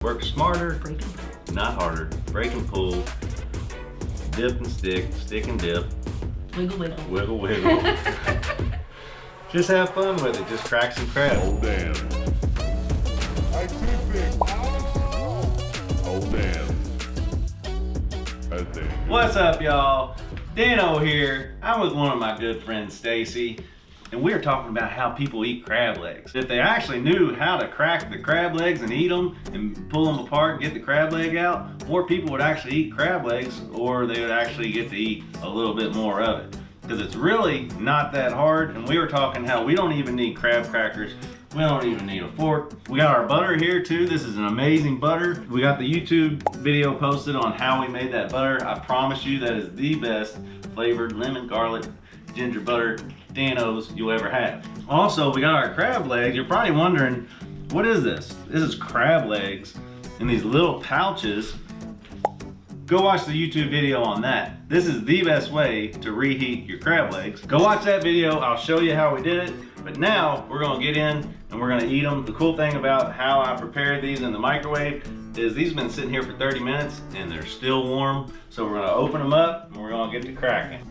Work smarter, Break and pull. not harder. Break and pull. Dip and stick and dip. Wiggle, wiggle. Wiggle, wiggle. Just have fun with it. Just crack some crab. Oh damn. I keep it. Oh damn. I think. What's up, y'all? Dano here. I'm with one of my good friends, Stacy, and we're talking about how people eat crab legs. If they actually knew how to crack the crab legs and eat them and pull them apart and get the crab leg out, more people would actually eat crab legs, or they would actually get to eat a little bit more of it. Because it's really not that hard, and we were talking how we don't even need crab crackers. We don't even need a fork. We got our butter here too. This is an amazing butter. We got the YouTube video posted on how we made that butter. I promise you that is the best flavored lemon, garlic, ginger butter Danos you'll ever have. Also, we got our crab legs. You're probably wondering, what is this? This is crab legs in these little pouches. Go watch the YouTube video on that. This is the best way to reheat your crab legs. Go watch that video. I'll show you how we did it. But now we're gonna get in and we're gonna eat them. The cool thing about how I prepared these in the microwave is these have been sitting here for 30 minutes and they're still warm. So we're gonna open them up and we're gonna get to cracking.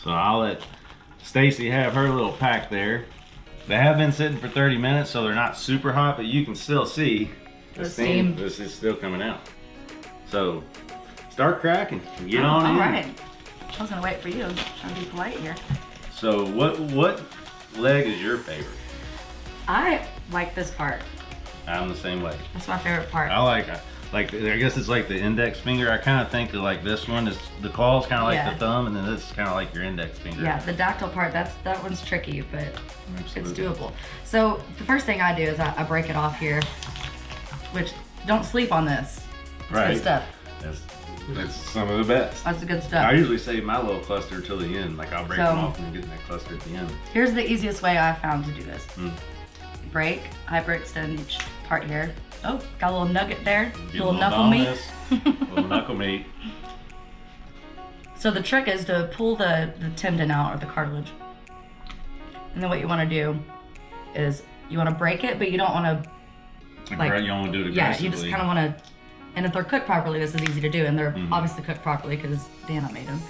So I'll let Stacy have her little pack there. They have been sitting for 30 minutes, so they're not super hot, but you can still see The steam. This is still coming out. So start cracking. Get on in. All right. I was gonna wait for you. I'm trying to be polite here. So what leg is your favorite? I like this part. I'm the same way. That's my favorite part. I like I guess it's like the index finger. I kind of think of like this one is the claw's kind of like Yeah. the thumb, and then this is kind of like your index finger. Yeah, the dactyl part, that one's tricky, but Absolutely. it's doable. So the first thing I do is I break it off here, which don't sleep on this. It's Right. good stuff. That's some of the best. That's the good I stuff. usually save my little cluster till the end. Like I'll break So- them off and get in that cluster at the end. Here's the easiest way I found to do this. Mm. Break, hyperextend each part here. Oh, got a little nugget there. Get a Little knuckle meat. little knuckle meat. So the trick is to pull the tendon out or the cartilage. And then what you want to do is you want to break it, but you don't want to, Like, You don't want to do it yeah, aggressively. you just kind of want to, and if they're cooked properly, this is easy to do, and they're Mhm. obviously cooked properly because Dana made them.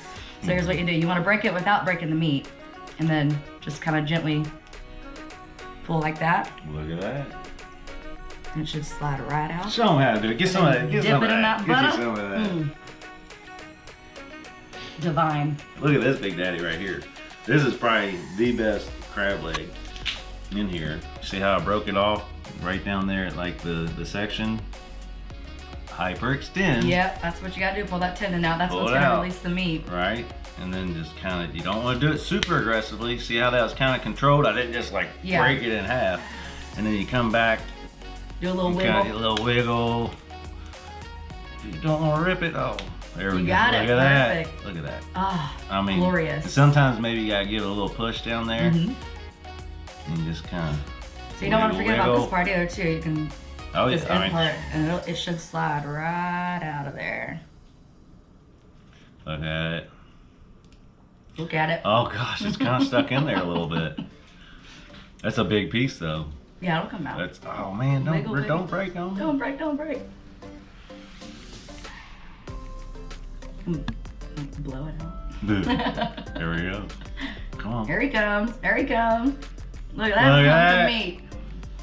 So here's what you do. You want to break it without breaking the meat, and then just kind of gently pull like that, Look at that. and it should slide right out. Show them how to do it. Get some of that. Get Dip some it of in that. that Get you butter. some of that. Mm. Divine. Look at this big daddy right here. This is probably the best crab leg in here. See how I broke it off right down there at like the section? Hyperextend. Yep, that's what you gotta do. Pull that tendon out. That's Pull what's it gonna out. release the meat. Right? And then just kind of, you don't want to do it super aggressively. See how that was kind of controlled? I didn't just like Yeah. break it in half. And then you come back, Do a little you got a wiggle. little wiggle. You don't want to rip it. Oh, there we You go. got it. Look at Perfect. that. Look at that. Ah, I mean, glorious. sometimes maybe you gotta give it a little push down there, Mhm. and just kind of. So you don't want to forget about this part either, too. You can Oh yeah, this I end mean, part, and it should slide right out of there. look at it. Look at it. Oh gosh, it's kind of stuck in there a little bit. That's a big piece though. Yeah, it'll come out. That's oh man, don't Wiggle, wiggle. don't break on me. Don't break, don't break. Blow it out. There we go. Come on. Here he comes. There he comes. Look at Look that at hunk that. of meat.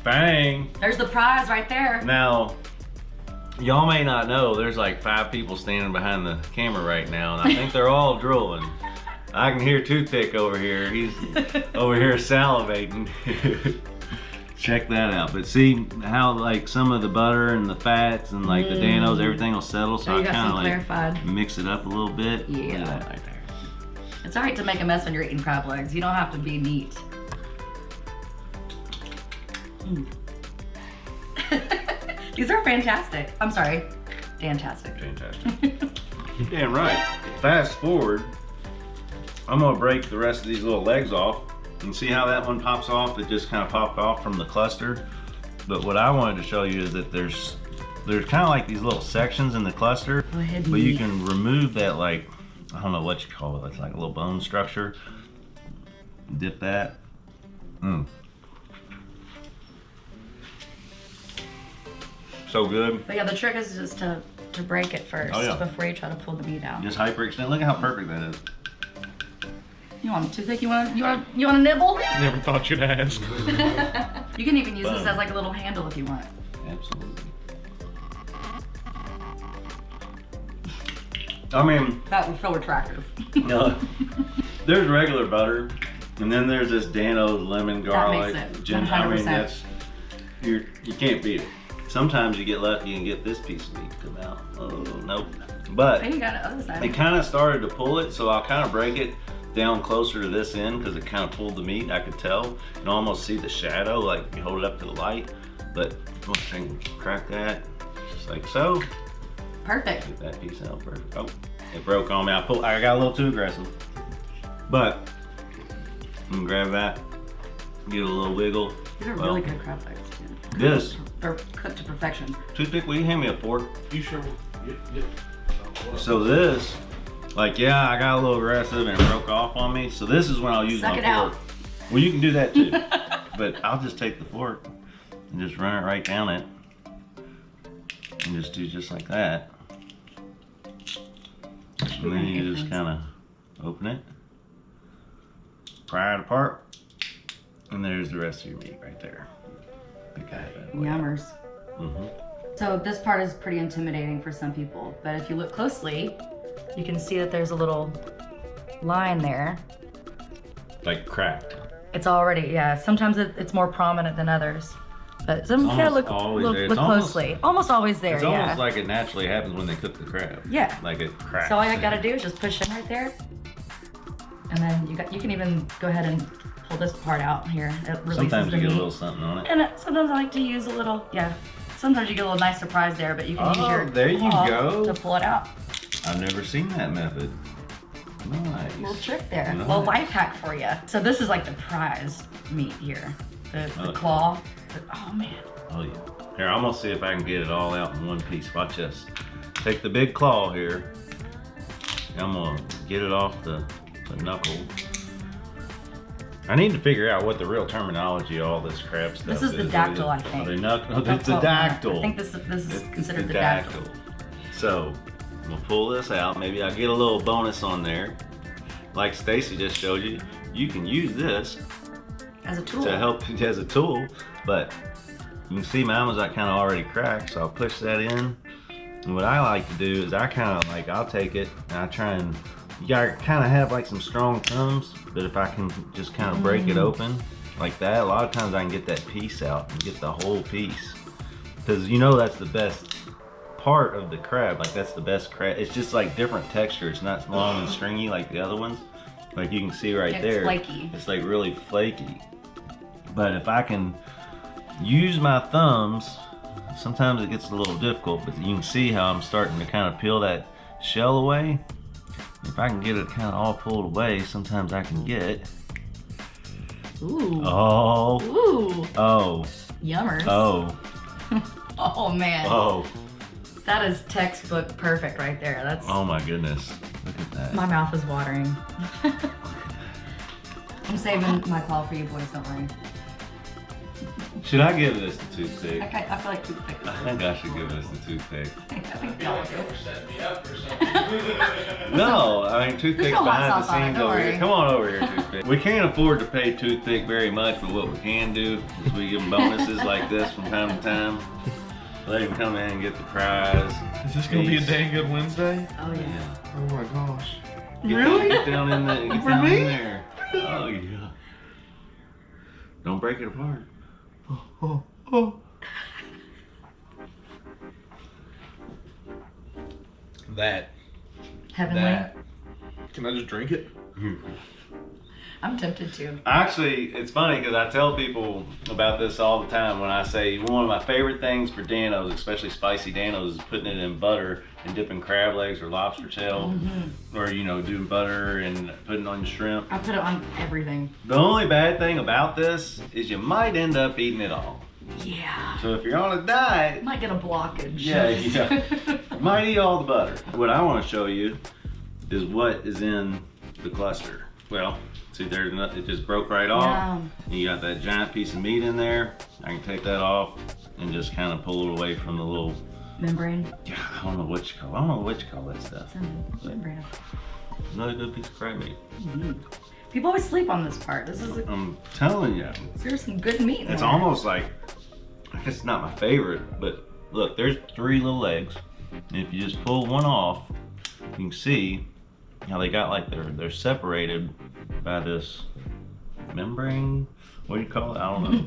Bang. There's the prize right there. Now, y'all may not know, there's like 5 people standing behind the camera right now, and I think they're all drooling. I can hear Toothpick over here. He's over here salivating. Check that out. But see how like some of the butter and the fats and like the Danos, everything will settle. So So you I got kind some of like clarified. mix it up a little bit. Look Yeah. at that right there. It's alright to make a mess when you're eating crab legs. You don't have to be neat. Mm. These are fantastic. I'm sorry. Fantastic. Fantastic. You're damn right. Fast forward, I'm gonna break the rest of these little legs off and see how that one pops off. It just kind of popped off from the cluster. But what I wanted to show you is that there's kind of like these little sections in the cluster, Go ahead and but you eat. can remove that like, I don't know what you call it. It's like a little bone structure. Dip that. Mm. So good. But yeah, the trick is just to break it first Oh, yeah. before you try to pull the meat out. Just hyperextend. Look at how perfect that is. You want a toothpick? You want a nibble? Never thought you'd ask. You can even use this Boom. as like a little handle if you want. Absolutely. I mean, That was so attractive. no, there's regular butter, and then there's this Dano's lemon garlic. makes it ginger. I mean, 100%. that's you can't beat it. Sometimes you get lucky and get this piece of meat come out. Oh nope. But And you got the other side. it kind of started to pull it, so I'll kind of break it down closer to this end because it kind of pulled the meat. I could tell. You can almost see the shadow, like you hold it up to the light. But I'm gonna try and crack that, just like so. Perfect. Get that piece out perfect. Oh, it broke on me. I got a little too aggressive. But I'm gonna grab that, get a little wiggle. These are Well, really good crab legs. This They're cooked to perfection. toothpick, will you hand me a fork? You sure? Yep. So this, like, yeah, I got a little aggressive and it broke off on me. So this is when I'll use Suck my it fork. out. Well, you can do that too. But I'll just take the fork and just run it right down it. And just do just like that. And then you just kind of open it, pry it apart, and there's the rest of your meat right there. Pick that way. Yummers. Mm-hmm. So this part is pretty intimidating for some people, but if you look closely, you can see that there's a little line there. Like cracked. It's already, yeah, sometimes it's more prominent than others. But some, It's yeah, almost look always there. It's look almost- closely. Almost always there, It's yeah. almost like it naturally happens when they cook the crab. Yeah. Like it cracks. So all I gotta do is just push in right there. And then you can even go ahead and pull this part out here. It releases Sometimes the you get a meat. little something on it. And sometimes I like to use a little, yeah. Sometimes you get a little nice surprise there, but you can use Oh, your there you claw go. to pull it out. I've never seen that method. Nice. Little trick there. Nice. Little life hack for you. So this is like the prized meat here. The Oh, yeah. claw. Oh man. Oh yeah. Here, I'm gonna see if I can get it all out in one piece. Watch this. Take the big claw here. And I'm gonna get it off the knuckle. I need to figure out what the real terminology of all this crab stuff is. This is the dactyl, I think. Oh, the knuckle. That's It's the what- dactyl. I think this is It's considered the dactyl. So, I'm gonna pull this out. Maybe I'll get a little bonus on there. Like Stacy just showed you, you can use this As a tool. to help as a tool, but you can see mine was like kind of already cracked, so I'll push that in. And what I like to do is I kind of like, I'll take it and I try and, you gotta kind of have like some strong thumbs, but if I can just kind of break it open like that, a lot of times I can get that piece out and get the whole piece. Because you know that's the best part of the crab, like that's the best crab. It's just like different texture. It's not long and stringy like the other ones. Like you can see right It's there. flaky. It's like really flaky. But if I can use my thumbs, sometimes it gets a little difficult, but you can see how I'm starting to kind of peel that shell away. If I can get it kind of all pulled away, sometimes I can get, Ooh. oh, Ooh. Yummers. oh, Oh man. oh, That is textbook perfect right there. That's oh my goodness. Look at that. my mouth is watering. I'm saving my claw for you boys, don't worry. Should I give this the toothpick? I feel like toothpick is I think I should give this the toothpick. I think y'all do. Set me up for something. No, I mean toothpick's no hot behind the sauce on it, scenes don't over here. worry. Come on over here, toothpick. We can't afford to pay toothpick very much, but what we can do is we give him bonuses like this from time to time. Let him come in and get the prize. Is this gonna be a piece. dang good Wednesday? Oh yeah. Yeah. Oh my gosh. Get down in there. Get For down me? in there. Oh yeah. Don't break it apart. Oh, oh. That. Heavenly. Can I just drink it? I'm tempted to. Actually, it's funny because I tell people about this all the time when I say one of my favorite things for Danos, especially spicy Danos, is putting it in butter and dipping crab legs or lobster tail, or doing butter and putting on shrimp. I put it on everything. The only bad thing about this is you might end up eating it all. Yeah. So if you're on a diet, Might get a blockage. yeah, you might eat all the butter. What I want to show you is what is in the cluster. Well, see, there's nothing. It just broke right off. Yeah. You got that giant piece of meat in there. I can take that off and just kind of pull it away from the little. Membrane. Yeah, I don't know what you call. I don't know what you call that stuff. Membrane. Another good piece of crab meat. People always sleep on this part. This is I'm telling you, seriously good meat. in it's there. almost like, I guess it's not my favorite, but look, there's 3 little legs. And if you just pull one off, you can see how they got like they're separated by this membrane. What do you call it? I don't know.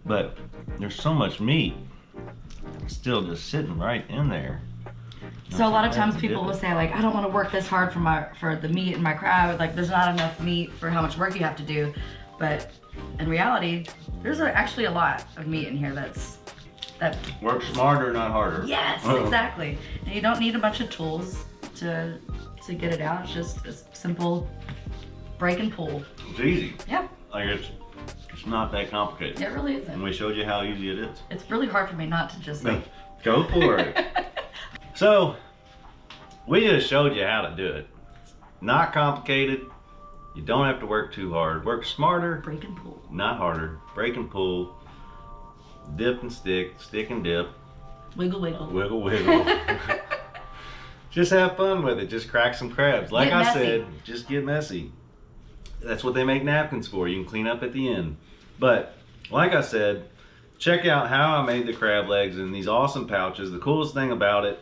But there's so much meat still just sitting right in there. So a lot of times people will say like, I don't want to work this hard for the meat in my crab. Like there's not enough meat for how much work you have to do. But in reality, there's actually a lot of meat in here that Work smarter, not harder. yes, exactly. And you don't need a bunch of tools to get it out. It's just a simple break and pull. It's easy. Yeah, Like it's not that complicated. it really And isn't. we showed you how easy it is. It's really hard for me not to just like. Go for it. So, we just showed you how to do it. Not complicated. You don't have to work too hard. Work smarter, Break and pull. not harder. Break and pull. Dip and stick. Stick and dip. Wiggle, wiggle. Wiggle, wiggle. Just have fun with it. Just crack some crabs. Like Get I messy. said, just get messy. That's what they make napkins for. You can clean up at the end. But, like I said, check out how I made the crab legs in these awesome pouches. The coolest thing about it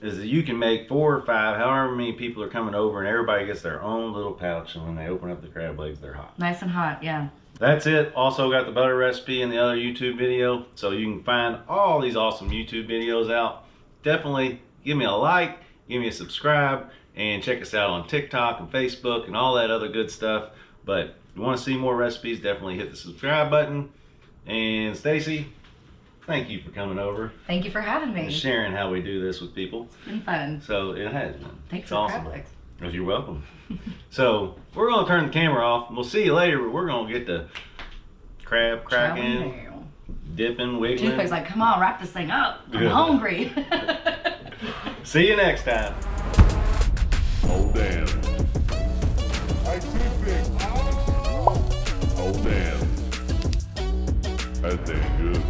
is that you can make 4 or 5, however many people are coming over, and everybody gets their own little pouch, and when they open up the crab legs, they're hot. Nice and hot, yeah. That's it. Also got the butter recipe in the other YouTube video, so you can find all these awesome YouTube videos out. Definitely give me a like, give me a subscribe, and check us out on TikTok and Facebook and all that other good stuff. But if you want to see more recipes, definitely hit the subscribe button. And Stacy, thank you for coming over Thank you for having and me. sharing how we do this with people. It's been fun. So it has been. Thanks It's for awesome. crab legs. Because you're welcome. So we're going to turn the camera off. And we'll see you later, but we're going to get the crab cracking, dipping, wiggling. Toothpick's like, come on, wrap this thing up. I'm Yeah. hungry. See you next time. Oh damn. I toothpick. Oh damn. That thing good.